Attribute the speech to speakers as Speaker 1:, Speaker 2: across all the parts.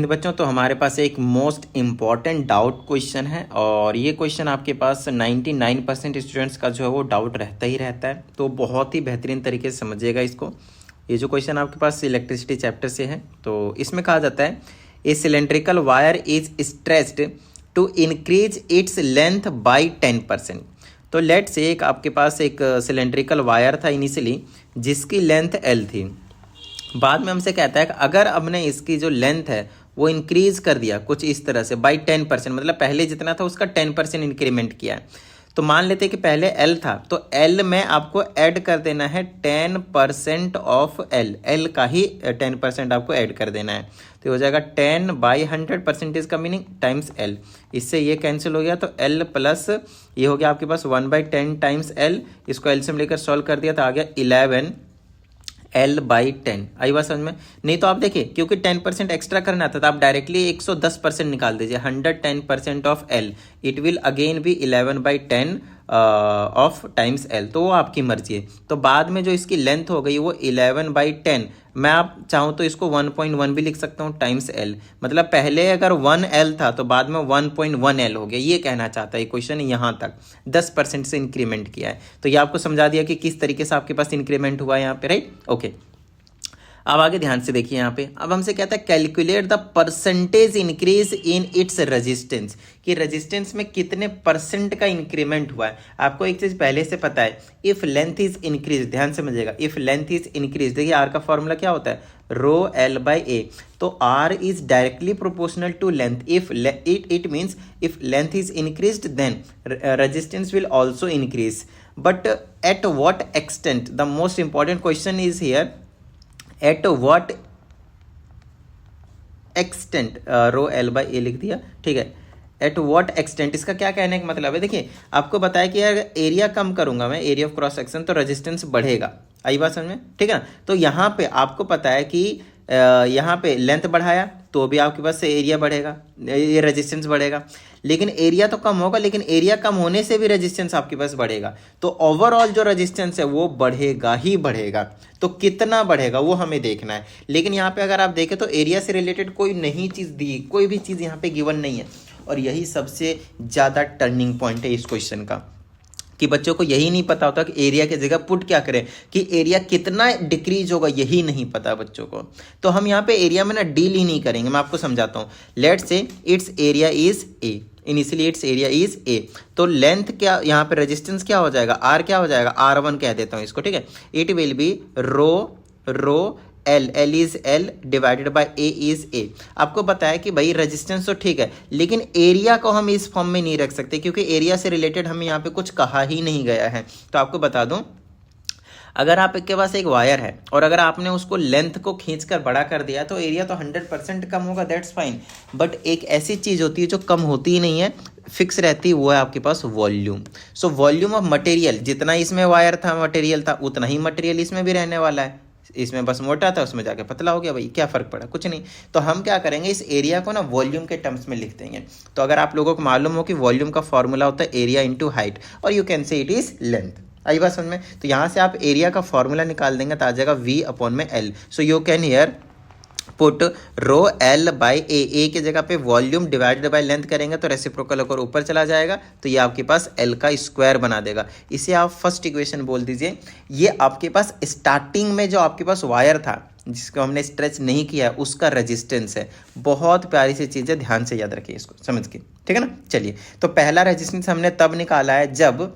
Speaker 1: हिंद बच्चों, तो हमारे पास एक मोस्ट इम्पॉर्टेंट डाउट क्वेश्चन है और ये क्वेश्चन आपके पास 99% स्टूडेंट्स का जो है वो डाउट रहता ही रहता है, तो बहुत ही बेहतरीन तरीके से समझिएगा इसको। ये जो क्वेश्चन आपके पास इलेक्ट्रिसिटी चैप्टर से है, तो इसमें कहा जाता है a cylindrical wire is stretched to increase its length by 10%। तो लेट से एक आपके पास एक सिलेंड्रिकल वायर था इनिशियली जिसकी लेंथ एल थी। बाद में हमसे कहता है कि अगर हमने इसकी जो लेंथ है वो इंक्रीज कर दिया कुछ इस तरह से बाई 10%, मतलब पहले जितना था उसका 10% इंक्रीमेंट किया है। तो मान लेते हैं कि पहले L था, तो L में आपको ऐड कर देना है 10% ऑफ L का ही 10% आपको ऐड कर देना है। तो हो जाएगा 10 बाई 100% का मीनिंग टाइम्स L। इससे ये कैंसिल हो गया, तो L प्लस ये हो गया आपके पास 1/10 टाइम्स L। इसको एलसीएम लेकर सॉल्व कर दिया तो आ गया 11 L/10। आई बात समझ में? नहीं तो आप देखिए, क्योंकि 10% एक्स्ट्रा करना था तो आप डायरेक्टली 110% निकाल दीजिए। 110% of L it will again be 11/10 of times L। तो वो आपकी मर्जी है। तो बाद में जो इसकी लेंथ हो गई वो 11/10, मैं आप चाहूँ तो इसको 1.1 भी लिख सकता हूँ टाइम्स L। मतलब पहले अगर 1L था तो बाद में 1.1L हो गया, ये कहना चाहता है क्वेश्चन। यहाँ तक 10% से इंक्रीमेंट किया है, तो ये आपको समझा दिया कि किस तरीके से आपके पास इंक्रीमेंट हुआ है यहाँ पे, राइट? ओके, अब आगे ध्यान से देखिए यहाँ पे। अब हमसे कहता है calculate the percentage increase in its resistance, कि रेजिस्टेंस में कितने परसेंट का इंक्रीमेंट हुआ है। आपको एक चीज पहले से पता है, इफ लेंथ इज इंक्रीज, ध्यान से समझिएगा, इफ लेंथ इज इंक्रीज, देखिए आर का फॉर्मूला क्या होता है, रो L/A। तो R is directly proportional to length. If it means if length is increased then resistance will also increase, but at what extent? The most important question is here, at what extent. Rho L/A लिख दिया, ठीक है। Eight what extent, इसका क्या कहने का मतलब है, देखिए आपको बताया कि अगर एरिया कम करूंगा मैं, एरिया ऑफ क्रॉस सेक्शन, तो रेजिस्टेंस बढ़ेगा। आई बात समझ में? ठीक है ना। तो यहाँ पे आपको पता है कि यहाँ पे लेंथ बढ़ाया तो भी आपके पास एरिया बढ़ेगा, ये रेजिस्टेंस बढ़ेगा। लेकिन एरिया तो कम होगा, लेकिन एरिया कम होने से भी रेजिस्टेंस आपके पास बढ़ेगा। तो ओवरऑल जो रेजिस्टेंस है वो बढ़ेगा ही बढ़ेगा। तो कितना बढ़ेगा वो हमें देखना है। लेकिन यहाँ पे अगर आप देखें तो एरिया से रिलेटेड कोई नई चीज़ दी, कोई भी चीज़ यहाँ पे गिवन नहीं है। और यही सबसे ज़्यादा टर्निंग पॉइंट है इस क्वेश्चन का, कि बच्चों को यही नहीं पता होता कि एरिया की जगह पुट क्या करें, कि एरिया कितना डिक्रीज होगा, यही नहीं पता बच्चों को। तो हम यहाँ पे एरिया में ना डील ही नहीं करेंगे। मैं आपको समझाता हूँ। Let's say it's area is a, initially it's area is a. तो लेंथ क्या, यहाँ पे रेजिस्टेंस क्या हो जाएगा, आर क्या हो जाएगा, R1 कह देता हूँ इसको, ठीक है। It will be rho L is L divided by A is A। आपको बताया कि भाई रेजिस्टेंस तो ठीक है, लेकिन एरिया को हम इस फॉर्म में नहीं रख सकते, क्योंकि एरिया से रिलेटेड हमें यहाँ पे कुछ कहा ही नहीं गया है। तो आपको बता दूं, अगर आपके पास एक वायर है और अगर आपने उसको लेंथ को खींचकर बड़ा कर दिया तो एरिया तो 100% कम होगा, दैट्स फाइन। बट एक ऐसी चीज़ होती है जो कम होती ही नहीं है, फिक्स रहती है, वो है आपके पास volume. So volume of material, जितना इसमें वायर था, मटेरियल था, उतना ही मटेरियल इसमें भी रहने वाला है। इसमें बस मोटा था, उसमें जाके पतला हो गया, भाई क्या फर्क पड़ा, कुछ नहीं। तो हम क्या करेंगे, इस एरिया को ना वॉल्यूम के टर्म्स में लिख देंगे। तो अगर आप लोगों को मालूम हो कि वॉल्यूम का फॉर्मूला होता है एरिया इंटू हाइट, और you can say it is length. आई बात समझ में? तो यहाँ से आप एरिया का फॉर्मूला निकाल देंगे तो आ जाएगा V/L। So you can here put rho L/A की जगह पे वॉल्यूम डिवाइडेड बाय लेंथ करेंगे तो रेसिप्रोकल होकर ऊपर चला जाएगा, तो ये आपके पास L का स्क्वायर बना देगा। इसे आप फर्स्ट इक्वेशन बोल दीजिए। ये आपके पास स्टार्टिंग में जो आपके पास वायर था जिसको हमने स्ट्रेच नहीं किया है उसका रेजिस्टेंस है। बहुत प्यारी सी चीज़ है, ध्यान से याद रखिए इसको, समझ के, ठीक है ना। चलिए, तो पहला रेजिस्टेंस हमने तब निकाला है जब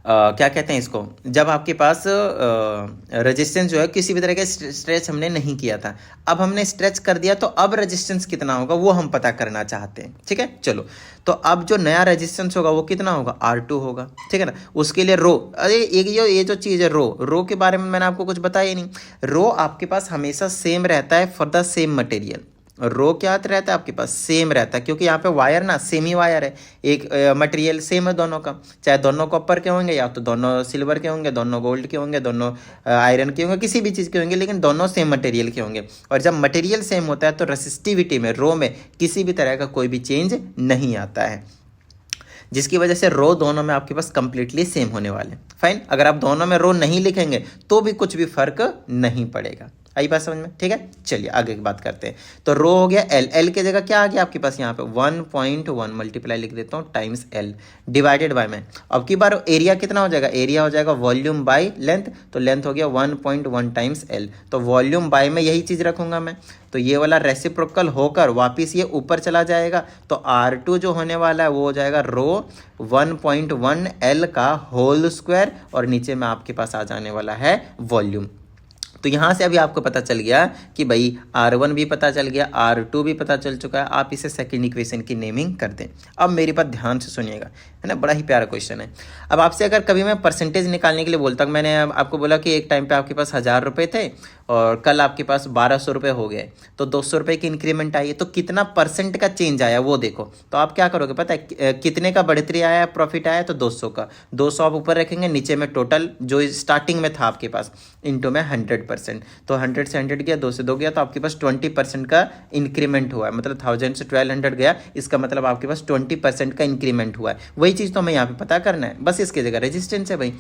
Speaker 1: क्या कहते हैं इसको, जब आपके पास रेजिस्टेंस जो है किसी भी तरह का स्ट्रेच हमने नहीं किया था। अब हमने स्ट्रेच कर दिया तो अब रेजिस्टेंस कितना होगा वो हम पता करना चाहते हैं, ठीक है। चलो, तो अब जो नया रेजिस्टेंस होगा वो कितना होगा, R2 होगा, ठीक है ना। उसके लिए रो, अरे ये जो चीज़ है रो के बारे में मैंने आपको कुछ बताया ही नहीं। रो आपके पास हमेशा सेम रहता है फॉर द सेम मटेरियल। रो क्या रहता है आपके पास, सेम रहता है, क्योंकि यहाँ पे वायर ना सेम ही वायर है, एक मटेरियल सेम है दोनों का, चाहे दोनों कॉपर के होंगे या तो दोनों सिल्वर के होंगे, दोनों गोल्ड के होंगे, दोनों आयरन के होंगे, किसी भी चीज़ के होंगे, लेकिन दोनों सेम मटेरियल के होंगे। और जब मटेरियल सेम होता है तो रेसिस्टिविटी में, रो में किसी भी तरह का कोई भी चेंज नहीं आता है, जिसकी वजह से रो दोनों में आपके पास कंप्लीटली सेम होने वाले। फाइन, अगर आप दोनों में रो नहीं लिखेंगे तो भी कुछ भी फर्क नहीं पड़ेगा। आई बात समझ में? ठीक है, चलिए आगे की बात करते हैं। तो रो हो गया एल, एल की जगह क्या आ गया आपके पास यहाँ पे 1.1 मल्टीप्लाई लिख देता हूँ टाइम्स एल डिवाइडेड बाय में। अब की बार एरिया कितना हो जाएगा, एरिया हो जाएगा वॉल्यूम बाय लेंथ, तो लेंथ हो गया 1.1 टाइम्स एल, तो वॉल्यूम बाय में यही चीज़ रखूंगा मैं, तो ये वाला रेसिप्रोकल होकर वापिस ये ऊपर चला जाएगा, तो R2 जो होने वाला है वो हो जाएगा रो 1.1 एल का होल स्क्वायर और नीचे में आपके पास आ जाने वाला है वॉल्यूम। तो यहाँ से अभी आपको पता चल गया कि भाई R1 भी पता चल गया, R2 भी पता चल चुका है, आप इसे सेकंड इक्वेशन की नेमिंग कर दें। अब मेरी बात ध्यान से सुनिएगा, है ना, बड़ा ही प्यारा क्वेश्चन है। अब आपसे अगर कभी मैं परसेंटेज निकालने के लिए बोलता हूँ, मैंने आपको बोला कि एक टाइम पे आपके पास 1000 रुपये थे और कल आपके पास 1200 रुपये हो गए, तो 200 रुपये की इंक्रीमेंट आई है, तो कितना परसेंट का चेंज आया वो देखो। तो आप क्या करोगे पता है, कितने का बढ़ोतरी आया, प्रॉफिट आया, तो 200 का, 200 आप ऊपर रखेंगे, नीचे में टोटल जो स्टार्टिंग में था आपके पास इंटू में 100%, तो 100 से 100 गया, 2 से 2 गया, तो आपके पास 20% का इंक्रीमेंट हुआ है, मतलब 1000 से 1200 गया, इसका मतलब आपके पास 20% का इंक्रीमेंट हुआ है। वही चीज़ तो हमें यहाँ पे पता करना है, बस इसकी जगह रेजिस्टेंस है भाई।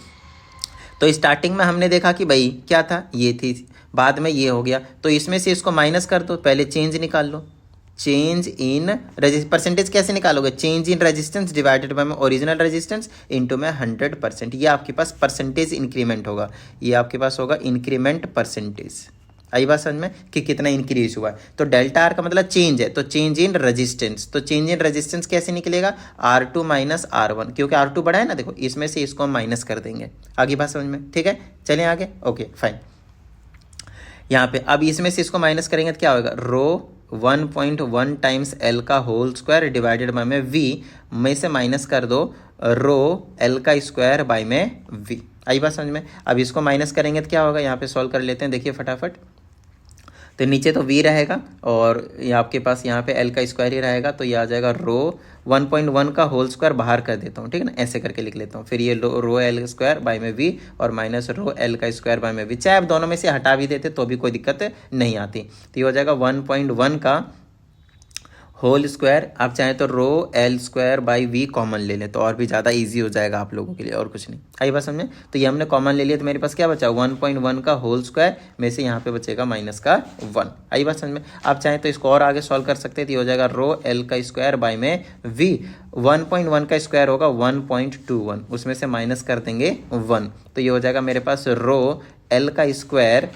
Speaker 1: तो स्टार्टिंग में हमने देखा कि भाई क्या था, ये थी, बाद में ये हो गया, तो इसमें से इसको माइनस कर दो, पहले चेंज निकाल लो, चेंज इन परसेंटेज कैसे निकालोगे, change in resistance divided by original resistance into में 100%, ये आपके पास परसेंटेज इंक्रीमेंट होगा, ये आपके पास होगा इंक्रीमेंट परसेंटेज। आई बात समझ में कि कितना इंक्रीज हुआ है। तो डेल्टा आर का मतलब चेंज है, तो चेंज इन रेजिस्टेंस, तो चेंज इन रेजिस्टेंस कैसे निकलेगा, R2 माइनस R1, क्योंकि R2 बड़ा है ना, देखो इसमें से इसको हम माइनस कर देंगे। आगे बात समझ में? ठीक है, चलें आगे, ओके फाइन। यहाँ पे अब इसमें से इसको माइनस करेंगे तो क्या होगा, रो 1.1 टाइम्स एल का होल स्क्वायर डिवाइडेड बाय में वी में से माइनस कर दो रो एल का स्क्वायर बाय में वी। आई बात समझ में? अब इसको माइनस करेंगे तो क्या होगा, यहाँ पे सॉल्व कर लेते हैं, देखिए फटाफट। तो नीचे तो v रहेगा और ये आपके पास यहाँ पे l का स्क्वायर ही रहेगा, तो ये आ जाएगा रो 1.1 का होल स्क्वायर बाहर कर देता हूँ, ठीक है ना, ऐसे करके लिख लेता हूँ। फिर ये रो एल स्क्वायर बाय में v और माइनस रो एल का स्क्वायर बाय में v, चाहे आप दोनों में से हटा भी देते तो भी कोई दिक्कत नहीं आती। तो ये हो जाएगा 1.1 का होल स्क्वायर, आप चाहें तो rho L square by V common ले लें तो और भी ज़्यादा इजी हो जाएगा आप लोगों के लिए, और कुछ नहीं। आई बात समझे? तो ये हमने कॉमन ले लिया, तो मेरे पास क्या बचा, 1.1 का होल स्क्वायर में से यहाँ पे बचेगा माइनस का 1। आई बात समझ में? आप चाहें तो इसको और आगे सॉल्व कर सकते हैं, तो ये हो जाएगा रो एल का स्क्वायर बाई में वी, 1.1 का स्क्वायर होगा 1.21, उसमें से माइनस कर देंगे 1, तो ये हो जाएगा मेरे पास रो एल का स्क्वायर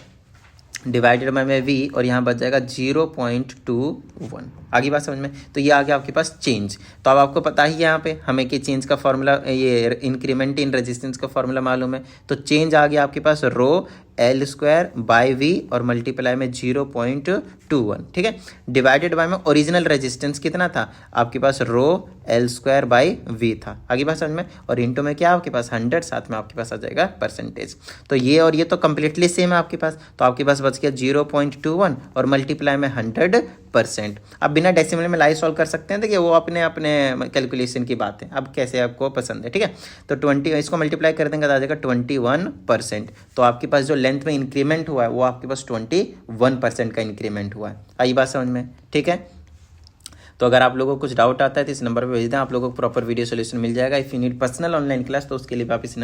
Speaker 1: डिवाइडेड बाय में वी और यहाँ बच जाएगा 0.21। आगे बात समझ में? तो ये आ गया आपके पास चेंज। तो अब आपको पता ही है यहाँ पे हमें कि चेंज का फॉर्मूला, ये इंक्रीमेंट इन रेजिस्टेंस का फॉर्मूला मालूम है, तो चेंज आ गया आपके पास rho L square by V और मल्टीप्लाई में 0.21, ठीक है, डिवाइडेड बाय में ओरिजिनल रेजिस्टेंस कितना था आपके पास, rho L square by V था। आगे बात समझ में? और इंटू में क्या आपके पास 100, साथ में आपके पास आ जाएगा परसेंटेज। तो ये और ये तो कंप्लीटली सेम है आपके पास, तो आपके पास बच गया 0.21 और मल्टीप्लाई में 100%। अब बिना डेसिमल में लाइव सॉल्व कर सकते हैं, देखिए वो अपने अपने कैलकुलेशन की बात है, अब कैसे आपको पसंद है, ठीक है। तो 20 इसको मल्टीप्लाई कर देंगे तो आ जाएगा 21%। तो आपके पास जो लेंथ में इंक्रीमेंट हुआ है वो आपके पास 21% का इंक्रीमेंट हुआ है। आई बात समझ में? ठीक है। तो अगर आप लोगों को कुछ डाउट आता है तो इस नंबर पर भेज दें, आप लोगों को प्रॉपर वीडियो सोल्यूशन मिल जाएगा। If you need personal online class तो उसके लिए आप इस